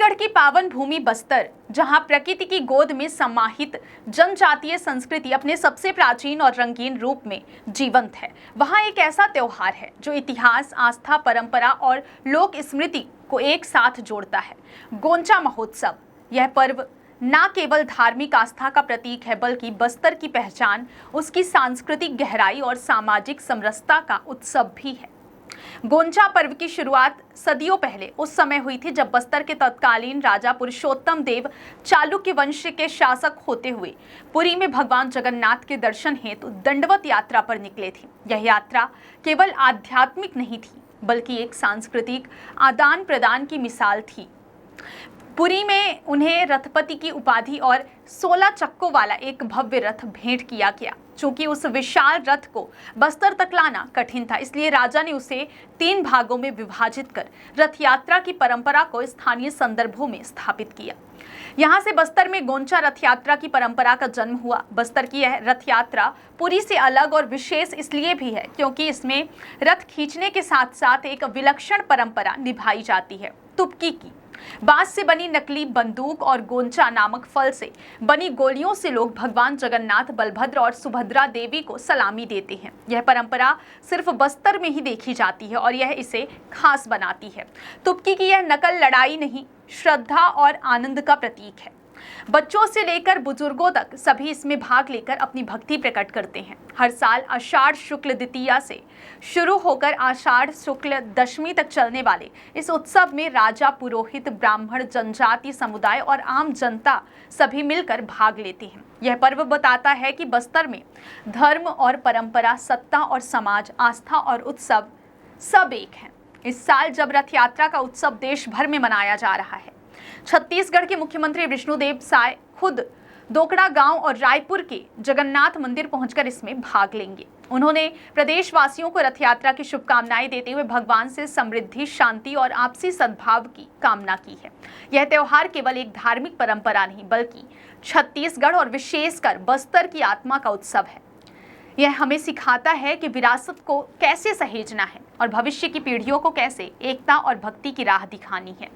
छत्तीसगढ़ की पावन भूमि बस्तर, जहां प्रकृति की गोद में समाहित जनजातीय संस्कृति अपने सबसे प्राचीन और रंगीन रूप में जीवंत है, वहां एक ऐसा त्योहार है जो इतिहास, आस्था, परंपरा और लोक स्मृति को एक साथ जोड़ता है। गोंचा महोत्सव। यह पर्व न केवल धार्मिक आस्था का प्रतीक है, बल्कि बस्तर की पहचान, उसकी सांस्कृतिक गहराई और सामाजिक समरसता का उत्सव भी है। गोंचा पर्व की शुरुआत सदियों पहले उस समय हुई थी जब बस्तर के तत्कालीन राजा पुरुषोत्तम देव चालुक्य वंश के शासक होते हुए पुरी में भगवान जगन्नाथ के दर्शन हेतु दंडवत यात्रा पर निकले थे। यह यात्रा केवल आध्यात्मिक नहीं थी, बल्कि एक सांस्कृतिक आदान प्रदान की मिसाल थी। पुरी में उन्हें रथपति की उपाधि और 16 चक्कों वाला एक भव्य रथ भेंट किया गया। चूंकि उस विशाल रथ को बस्तर तक लाना कठिन था, इसलिए राजा ने उसे 3 भागों में विभाजित कर रथ यात्रा की परंपरा को स्थानीय संदर्भों में स्थापित किया। यहाँ से बस्तर में गोंचा रथ यात्रा की परंपरा का जन्म हुआ। बस्तर की यह रथ यात्रा पुरी से अलग और विशेष इसलिए भी है क्योंकि इसमें रथ खींचने के साथ साथ एक विलक्षण परंपरा निभाई जाती है, तुपकी की। बांस से बनी नकली बंदूक और गोंचा नामक फल से बनी गोलियों से लोग भगवान जगन्नाथ, बलभद्र और सुभद्रा देवी को सलामी देते हैं। यह परंपरा सिर्फ बस्तर में ही देखी जाती है और यह इसे खास बनाती है। तुपकी की यह नकल लड़ाई नहीं, श्रद्धा और आनंद का प्रतीक है। बच्चों से लेकर बुजुर्गों तक सभी इसमें भाग लेकर अपनी भक्ति प्रकट करते हैं। हर साल आषाढ़ शुक्ल द्वितीया से शुरू होकर आषाढ़ शुक्ल दशमी तक चलने वाले इस उत्सव में राजा, पुरोहित, ब्राह्मण, जनजाति समुदाय और आम जनता सभी मिलकर भाग लेते हैं। यह पर्व बताता है कि बस्तर में धर्म और परंपरा, सत्ता और समाज, आस्था और उत्सव सब एक हैं। इस साल जब रथ यात्रा का उत्सव देश भर में मनाया जा रहा है, छत्तीसगढ़ के मुख्यमंत्री विष्णुदेव साय खुद दोकड़ा गांव और रायपुर के जगन्नाथ मंदिर पहुंचकर इसमें भाग लेंगे। उन्होंने प्रदेशवासियों को रथ यात्रा की शुभकामनाएं देते हुए भगवान से समृद्धि, शांति और आपसी सद्भाव की कामना की है। यह त्योहार केवल एक धार्मिक परंपरा नहीं, बल्कि छत्तीसगढ़ और विशेषकर बस्तर की आत्मा का उत्सव है। यह हमें सिखाता है कि विरासत को कैसे सहेजना है और भविष्य की पीढ़ियों को कैसे एकता और भक्ति की राह दिखानी है।